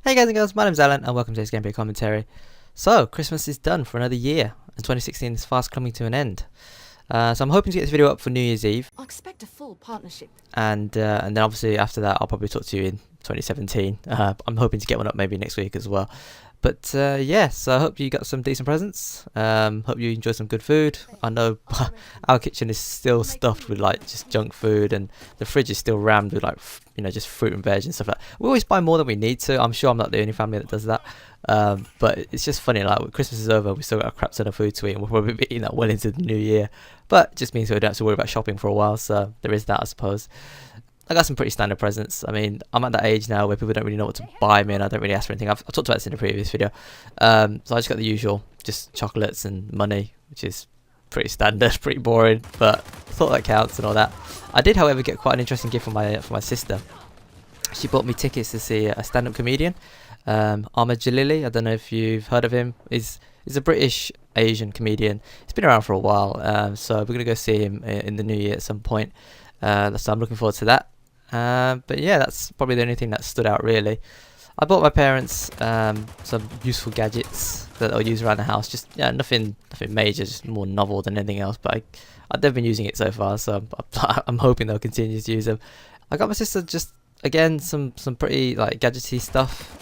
Hey guys and girls, my name's Alan and welcome to today's gameplay commentary. So, Christmas is done for another year and 2016 is fast coming to an end. So I'm hoping to get this video up for New Year's Eve. I expect a full partnership. And then obviously after that I'll probably talk to you in 2017. I'm hoping to get one up maybe next week as well. But yeah, so I hope you got some decent presents. Hope you enjoy some good food. I know our kitchen is still stuffed with like just junk food, and the fridge is still rammed with like just fruit and veg and stuff like that. We always buy more than we need to. I'm sure I'm not the only family that does that. But it's just funny, like Christmas is over, we still got a crap ton of food to eat, and we'll probably be eating that well into the new year. But it just means we don't have to worry about shopping for a while, so there is that, I suppose. I got some pretty standard presents. I mean, I'm at that age now where people don't really know what to buy me, and I don't really ask for anything. I've talked about this in the previous video. So I just got the usual, just chocolates and money, which is pretty standard, pretty boring, but I thought that counts and all that. I did, however, get quite an interesting gift from my sister. She bought me tickets to see a stand-up comedian, Ahmed Jalili. I don't know if you've heard of him. He's a British Asian comedian. He's been around for a while, so we're gonna go see him in the new year at some point. So I'm looking forward to that. But yeah, that's probably the only thing that stood out really. I bought my parents some useful gadgets that they'll use around the house. Just nothing major, just more novel than anything else. But they've been using it so far, so I'm hoping they'll continue to use them. I got my sister just again some pretty like gadgety stuff.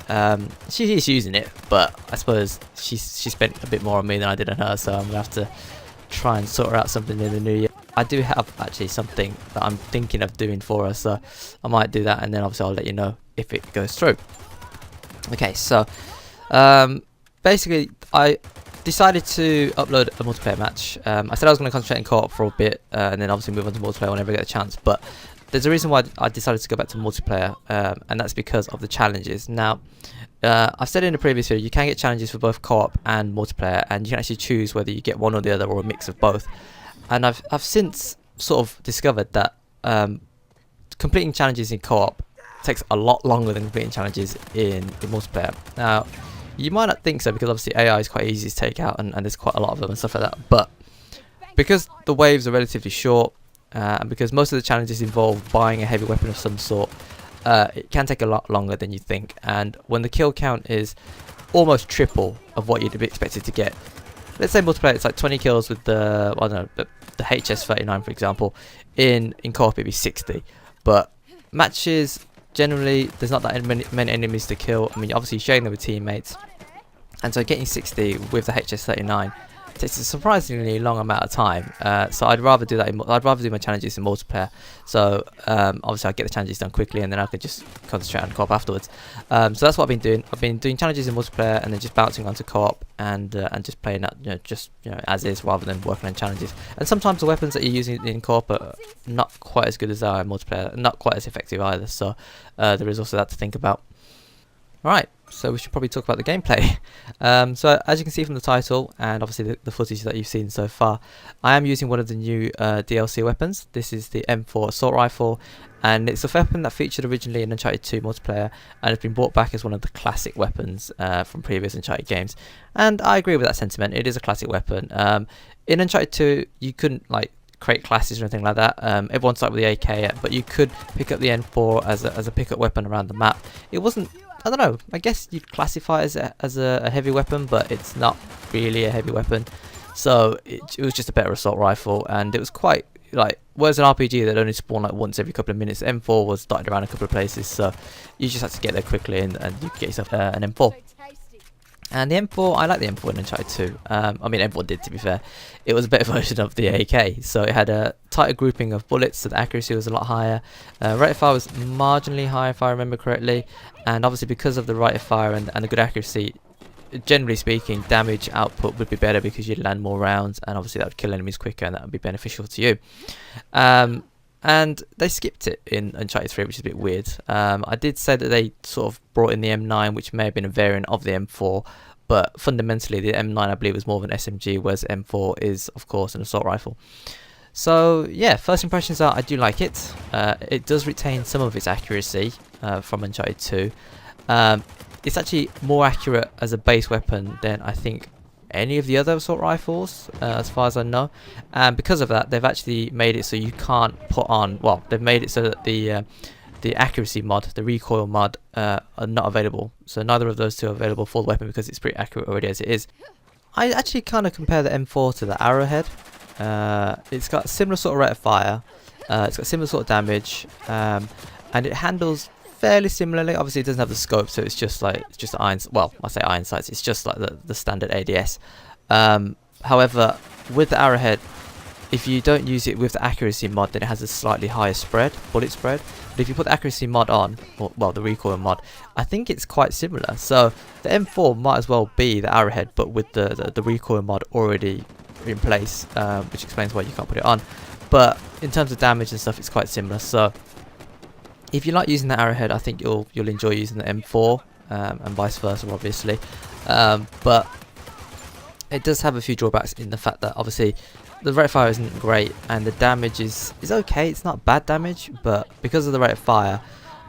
She is using it, but I suppose she spent a bit more on me than I did on her. So I'm gonna have to try and sort her out something in the new year. I do have actually something that I'm thinking of doing for her, so I might do that, and then obviously I'll let you know if it goes through. Okay, so basically I decided to upload a multiplayer match. I said I was going to concentrate in co-op for a bit, and then obviously move on to multiplayer whenever I get a chance, but there's a reason why I decided to go back to multiplayer, and that's because of the challenges. Now, I've said in the previous video, you can get challenges for both co-op and multiplayer, and you can actually choose whether you get one or the other or a mix of both. And I've since sort of discovered that completing challenges in co-op takes a lot longer than completing challenges in multiplayer. Now, you might not think so because obviously AI is quite easy to take out, and there's quite a lot of them and stuff like that. But because the waves are relatively short, and because most of the challenges involve buying a heavy weapon of some sort, it can take a lot longer than you think. And when the kill count is almost triple of what you'd be expected to get, let's say multiplayer, it's like 20 kills with the the HS39 for example. In co-op it'd be 60, but matches generally there's not that many enemies to kill. I mean, obviously sharing them with teammates, and so getting 60 with the HS39 takes a surprisingly long amount of time. So I'd rather do that. I'd rather do my challenges in multiplayer. So obviously I get the challenges done quickly, and then I could just concentrate on co-op afterwards. So that's what I've been doing. I've been doing challenges in multiplayer, and then just bouncing onto co-op and just playing that just as is, rather than working on challenges. And sometimes the weapons that you're using in co-op are not quite as good as they are in multiplayer, not quite as effective either. So there is also that to think about. Right, so we should probably talk about the gameplay. So as you can see from the title, and obviously the footage that you've seen so far, I am using one of the new DLC weapons. This is the M4 assault rifle, and it's a weapon that featured originally in Uncharted 2 multiplayer, and has been brought back as one of the classic weapons from previous Uncharted games. And I agree with that sentiment. It is a classic weapon. In Uncharted 2, you couldn't create classes or anything like that. Everyone started with the AK, but you could pick up the M4 as a pickup weapon around the map. It wasn't, I don't know, I guess you'd classify it as a heavy weapon, but it's not really a heavy weapon. So it was just a better assault rifle, and it was quite whereas an RPG that only spawned like once every couple of minutes, M4 was dotted around a couple of places, so you just had to get there quickly, and you could get yourself an M4. And the M4, I like the M4 in Uncharted 2. I mean, everyone did, to be fair. It was a better version of the AK, so it had a tighter grouping of bullets, so the accuracy was a lot higher. Rate of fire was marginally higher, if I remember correctly, and obviously because of the rate of fire and the good accuracy, generally speaking, damage output would be better because you'd land more rounds, and obviously that would kill enemies quicker, and that would be beneficial to you. And they skipped it in Uncharted 3, which is a bit weird. I did say that they sort of brought in the M9, which may have been a variant of the M4, but fundamentally the M9 I believe was more of an SMG, whereas M4 is of course an assault rifle. So yeah, first impressions are I do like it. It does retain some of its accuracy from Uncharted 2. It's actually more accurate as a base weapon than I think any of the other assault rifles, as far as I know, and because of that they've actually made it so you can't put on, well, they've made it so that the the accuracy mod, the recoil mod, are not available. So neither of those two are available for the weapon because it's pretty accurate already as it is. I actually kind of compare the M4 to the Arrowhead. It's got similar sort of rate of fire, it's got similar sort of damage, and it handles fairly similarly. Obviously it doesn't have the scope, so it's just iron, well, I say iron sights, it's just like the standard ADS. However, with the Arrowhead, if you don't use it with the accuracy mod, then it has a slightly higher bullet spread. But if you put the accuracy mod on, or well, the recoil mod, I think it's quite similar. So the M4 might as well be the Arrowhead, but with the recoil mod already in place, which explains why you can't put it on. But in terms of damage and stuff, it's quite similar. So if you like using the Arrowhead, I think you'll enjoy using the M4, and vice versa, obviously. But it does have a few drawbacks in the fact that obviously the rate of fire isn't great, and the damage is okay. It's not bad damage, but because of the rate of fire,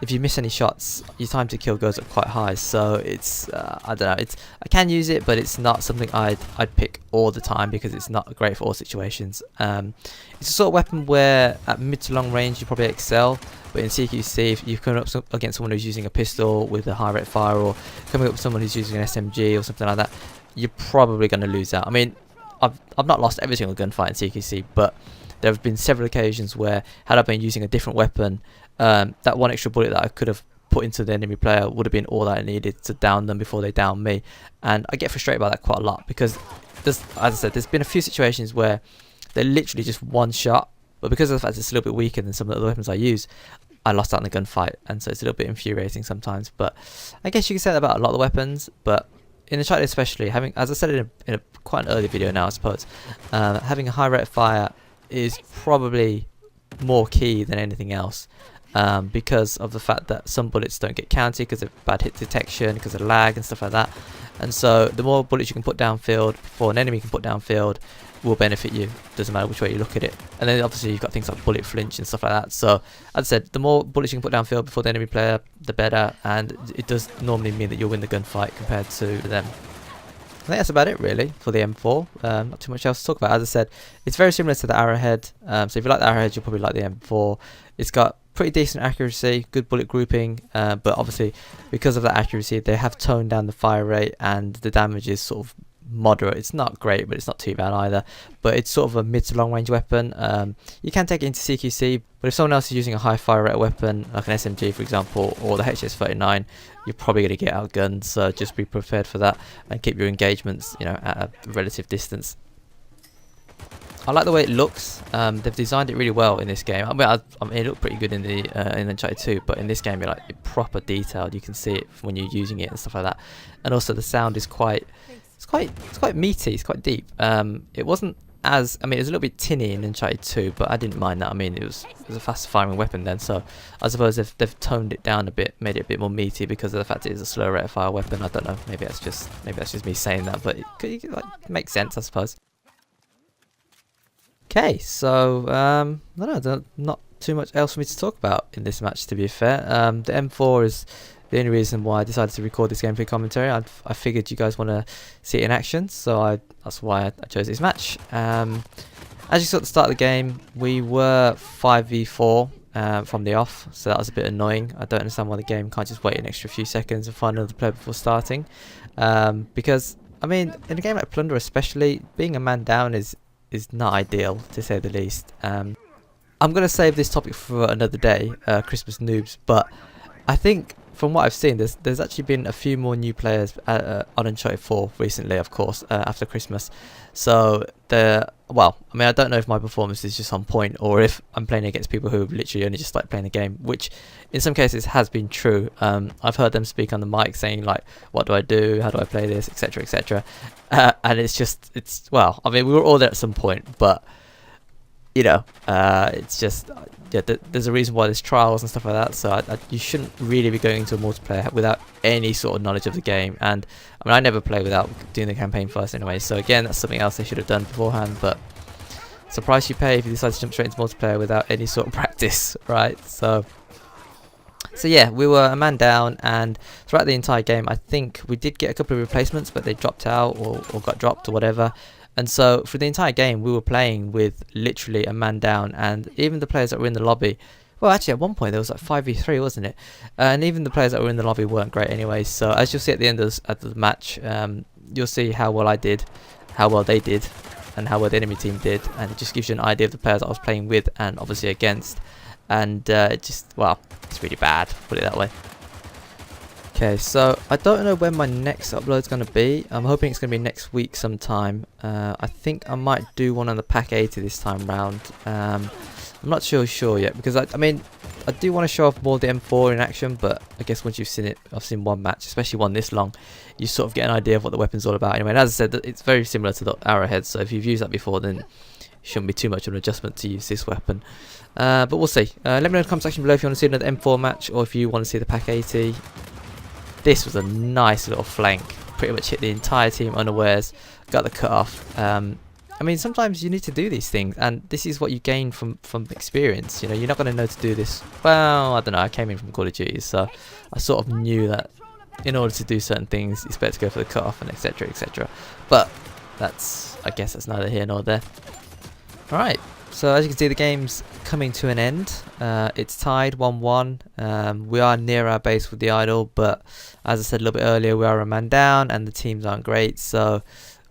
if you miss any shots, your time to kill goes up quite high. So it's I don't know. I can use it, but it's not something I'd pick all the time because it's not great for all situations. It's a sort of weapon where at mid to long range you probably excel, but in CQC, if you come up against someone who's using a pistol with a high rate of fire, or coming up with someone who's using an SMG or something like that, you're probably going to lose out. I mean, I've not lost every single gunfight in CQC, but there have been several occasions where, had I been using a different weapon, that one extra bullet that I could have put into the enemy player would have been all that I needed to down them before they down me. And I get frustrated by that quite a lot because, as I said, there's been a few situations where they're literally just one shot, but because of the fact it's a little bit weaker than some of the other weapons I use, I lost out in the gunfight, and so it's a little bit infuriating sometimes. But I guess you can say that about a lot of the weapons, but in Uncharted especially, having, as I said in a quite an early video now, I suppose, having a high rate of fire is probably more key than anything else, because of the fact that some bullets don't get counted because of bad hit detection, because of lag and stuff like that. And so the more bullets you can put downfield before an enemy can put downfield will benefit you, doesn't matter which way you look at it. And then obviously you've got things like bullet flinch and stuff like that. So as I said, the more bullets you can put downfield before the enemy player, the better, and it does normally mean that you'll win the gunfight compared to them. I think that's about it really for the M4. Not too much else to talk about. As I said, it's very similar to the Arrowhead, so if you like the Arrowhead, you'll probably like the M4. It's got pretty decent accuracy, good bullet grouping, but obviously because of that accuracy they have toned down the fire rate, and the damage is sort of moderate. It's not great, but it's not too bad either. But it's sort of a mid to long range weapon. You can take it into CQC, but if someone else is using a high fire rate weapon like an SMG for example, or the HS39, you're probably going to get outgunned, so just be prepared for that and keep your engagements, you know, at a relative distance. I like the way it looks. They've designed it really well in this game. I mean it looked pretty good in the in Uncharted 2, but in this game you're like proper detailed. You can see it when you're using it and stuff like that. And also the sound is quite meaty. It's quite deep. It wasn't as, I mean, it was a little bit tinny in Uncharted 2, but I didn't mind that. I mean, it was a fast firing weapon then, so I suppose they've toned it down a bit, made it a bit more meaty because of the fact it is a slow rate of fire weapon. I don't know. Maybe that's just me saying that, but it like, makes sense, I suppose. Okay, so I don't know, not too much else for me to talk about in this match, to be fair. The M4 is the only reason why I decided to record this gameplay commentary. I figured you guys want to see it in action, so that's why I chose this match. As you saw at the start of the game, we were 5v4 from the off, so that was a bit annoying. I don't understand why the game can't just wait an extra few seconds and find another player before starting. Because, I mean, in a game like Plunder especially, being a man down is not ideal, to say the least. I'm going to save this topic for another day, Christmas noobs, but I think from what I've seen, there's actually been a few more new players on Uncharted 4 recently, of course, after Christmas. So well, I mean, I don't know if my performance is just on point or if I'm playing against people who have literally only just started playing the game, which in some cases has been true. I've heard them speak on the mic saying like, what do I do, how do I play this, etc, etc, and it's well, I mean, we were all there at some point, but you know, it's just, yeah, there's a reason why there's trials and stuff like that, so you shouldn't really be going into a multiplayer without any sort of knowledge of the game. And I mean, I never play without doing the campaign first anyway, so again, that's something else they should have done beforehand. But it's a price you pay if you decide to jump straight into multiplayer without any sort of practice, right? So yeah, we were a man down, and throughout the entire game I think we did get a couple of replacements, but they dropped out or got dropped or whatever. And so for the entire game we were playing with literally a man down, and even the players that were in the lobby Well, actually, at one point there was like 5v3, wasn't it? And even the players that were in the lobby weren't great anyway. So as you'll see at the end of the match, you'll see how well I did, how well they did, and how well the enemy team did. And it just gives you an idea of the players that I was playing with and obviously against. And it just, well, it's really bad, put it that way. Okay, so I don't know when my next upload is going to be. I'm hoping it's going to be next week sometime. I think I might do one on the Pack 80 this time round. I'm not sure yet, because I mean, I do want to show off more the M4 in action, but I guess once you've seen it, I've seen one match, especially one this long, you sort of get an idea of what the weapon's all about anyway. And as I said, it's very similar to the Arrowhead, so if you've used that before, then it shouldn't be too much of an adjustment to use this weapon. But we'll see. Let me know in the comment section below if you want to see another M4 match, or if you want to see the Pack 80. This was a nice little flank. Pretty much hit the entire team unawares. Got the cut off. I mean, sometimes you need to do these things, and this is what you gain from experience. You know, you're not going to know to do this. Well, I don't know. I came in from Call of Duty, so I sort of knew that in order to do certain things, it's better to go for the cut off and etc. etc. But that's, I guess, that's neither here nor there. All right. So as you can see, the game's coming to an end. It's tied 1-1. We are near our base with the idol, but as I said a little bit earlier, we are a man down and the teams aren't great. So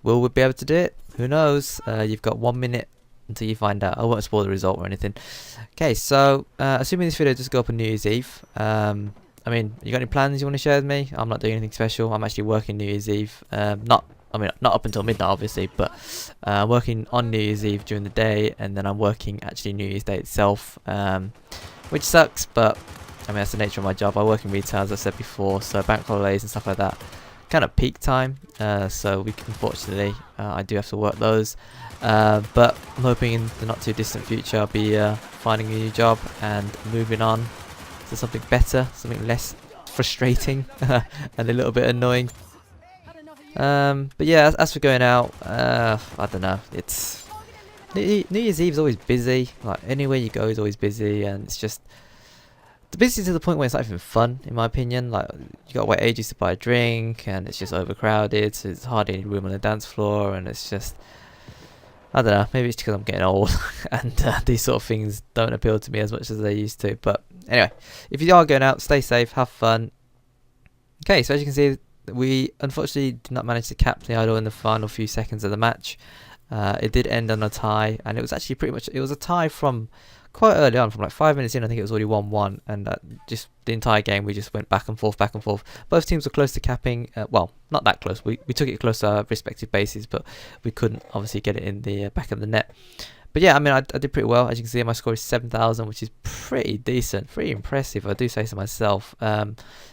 will we be able to do it? Who knows? You've got 1 minute until you find out. I won't spoil the result or anything. Okay, so assuming this video just go up on New Year's Eve. I mean, you got any plans you want to share with me? I'm not doing anything special. I'm actually working New Year's Eve. Not up until midnight, obviously, but working on New Year's Eve during the day, and then I'm working actually New Year's Day itself, which sucks, but I mean, that's the nature of my job. I work in retail, as I said before, so bank holidays and stuff like that, kind of peak time, so unfortunately, I do have to work those, but I'm hoping in the not too distant future I'll be finding a new job and moving on to something better, something less frustrating and a little bit annoying. But yeah, as for going out, I don't know, it's New Year's Eve is always busy. Like, anywhere you go is always busy, and it's just busy to the point where it's not even fun, in my opinion. Like, you gotta wait ages to buy a drink, and it's just overcrowded, so there's hardly any room on the dance floor, and it's just, I don't know, maybe it's because I'm getting old and these sort of things don't appeal to me as much as they used to. But anyway, if you are going out, stay safe, have fun. Okay, so as you can see, we unfortunately did not manage to cap the idol in the final few seconds of the match. It did end on a tie, and it was actually pretty much, it was a tie from quite early on, from like 5 minutes in. I think it was already 1-1, and just the entire game we just went back and forth, back and forth. Both teams were close to capping, well, not that close, we took it close to our respective bases, but we couldn't obviously get it in the back of the net. But yeah, I mean, I did pretty well. As you can see, my score is 7,000, which is pretty decent, pretty impressive, I do say so myself.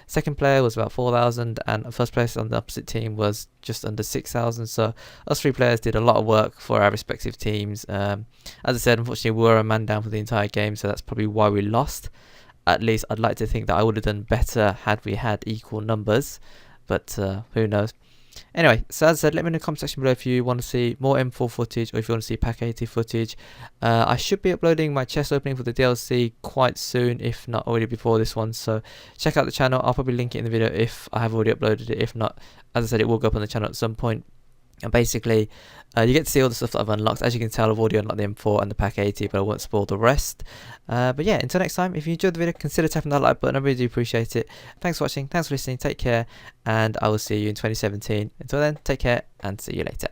Second player was about 4,000, and first place on the opposite team was just under 6,000. So us three players did a lot of work for our respective teams. As I said, unfortunately, we were a man down for the entire game, so that's probably why we lost. At least I'd like to think that I would have done better had we had equal numbers, but who knows. Anyway, so as I said, let me know in the comment section below if you want to see more M4 footage, or if you want to see Pack 80 footage. I should be uploading my chest opening for the DLC quite soon, if not already before this one, so check out the channel. I'll probably link it in the video if I have already uploaded it. If not, as I said, it will go up on the channel at some point. And basically, you get to see all the stuff that I've unlocked. As you can tell, I've already unlocked the M4 and the Pack 80, but I won't spoil the rest. But yeah, until next time, if you enjoyed the video, consider tapping that like button. I really do appreciate it. Thanks for watching, thanks for listening, take care, and I will see you in 2017. Until then, take care, and see you later.